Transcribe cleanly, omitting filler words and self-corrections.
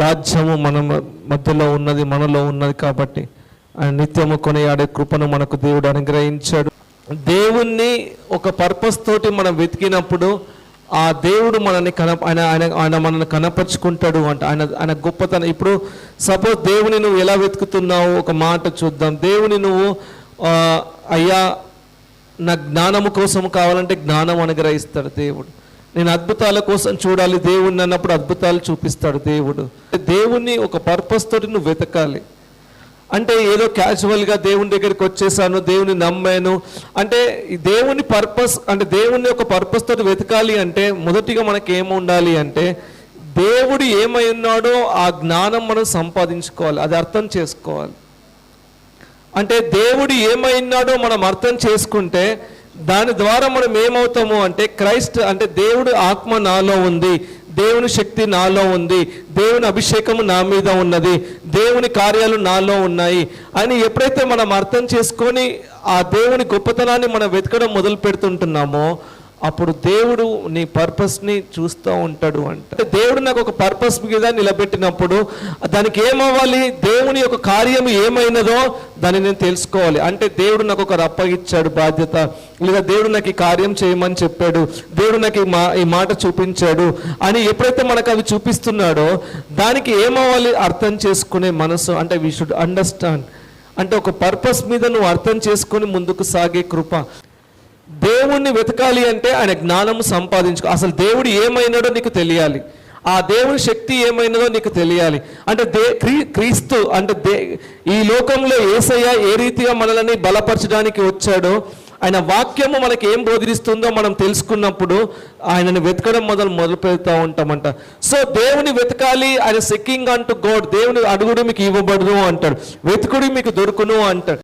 రాజ్యము మన మధ్యలో ఉన్నది, మనలో ఉన్నది కాబట్టి ఆయన నిత్యము కొనియాడే కృపను మనకు దేవుడు అనుగ్రహించాడు. దేవుణ్ణి ఒక పర్పస్ తోటి మనం వెతికినప్పుడు ఆ దేవుడు మనల్ని ఆయన మనల్ని కనపరుచుకుంటాడు అంట. ఆయన గొప్పతనం. ఇప్పుడు సపోజ్ దేవుని నువ్వు ఎలా వెతుకుతున్నావు, ఒక మాట చూద్దాం. దేవుని నువ్వు అయ్యా నా జ్ఞానము కోసం కావాలంటే జ్ఞానం అనుగ్రహిస్తాడు దేవుడు. నేను అద్భుతాల కోసం చూడాలి దేవుణ్ణి అన్నప్పుడు అద్భుతాలు చూపిస్తాడు దేవుడు. దేవుణ్ణి ఒక పర్పస్ తోటి నువ్వు వెతకాలి. అంటే ఏదో క్యాజువల్గా దేవుని దగ్గరికి వచ్చేసాను, దేవుని నమ్మాను అంటే దేవుని పర్పస్ అంటే దేవుని ఒక పర్పస్ తోటి వెతకాలి అంటే మొదటిగా మనకి ఏముండాలి అంటే దేవుడు ఏమై ఉన్నాడో ఆ జ్ఞానం మనం సంపాదించుకోవాలి, అది అర్థం చేసుకోవాలి. అంటే దేవుడు ఏమై ఉన్నాడో మనం అర్థం చేసుకుంటే దాని ద్వారా మనం ఏమవుతాము అంటే క్రైస్ట్ అంటే దేవుడు ఆత్మ నాలో ఉంది, దేవుని శక్తి నాలో ఉంది, దేవుని అభిషేకము నా మీద ఉన్నది, దేవుని కార్యాలు నాలో ఉన్నాయి అని ఎప్పుడైతే మనం అర్థం చేసుకొని ఆ దేవుని గొప్పతనాన్ని మనం వెతకడం మొదలు పెడుతుంటున్నామో అప్పుడు దేవుడు నీ పర్పస్ని చూస్తూ ఉంటాడు. అంటే దేవుడు నాకు ఒక పర్పస్ మీద నిలబెట్టినప్పుడు దానికి ఏమవ్వాలి, దేవుని యొక్క కార్యం ఏమైనదో దాన్ని నేను తెలుసుకోవాలి. అంటే దేవుడు నాకు ఒక అప్పగిచ్చాడు బాధ్యత, లేదా దేవుడు నాకు ఈ కార్యం చేయమని చెప్పాడు, దేవుడు నాకు ఈ మాట చూపించాడు అని ఎప్పుడైతే మనకు అవి చూపిస్తున్నాడో దానికి ఏమవ్వాలి, అర్థం చేసుకునే మనసు. అంటే వీ షుడ్ అండర్స్టాండ్. అంటే ఒక పర్పస్ మీద నువ్వు అర్థం చేసుకొని ముందుకు సాగే కృప. దేవుణ్ణి వెతకాలి అంటే ఆయన జ్ఞానం సంపాదించుకో. అసలు దేవుడు ఏమైనాడో నీకు తెలియాలి, ఆ దేవుని శక్తి ఏమైనదో నీకు తెలియాలి. అంటే క్రీస్తు అంటే ఈ లోకంలో యేసయ్య ఏ రీతిగా మనల్ని బలపరచడానికి వచ్చాడో ఆయన వాక్యము మనకి ఏం బోధిస్తుందో మనం తెలుసుకున్నప్పుడు ఆయనని వెతకడం మొదలు పెడతా ఉంటామంట. సో దేవుని వెతకాలి, ఆయన సెక్కింగ్ అంటూ గోడ్, దేవుని అడుగుడు మీకు ఇవ్వబడును అంటాడు, వెతుకుడు మీకు దొరుకును అంటాడు.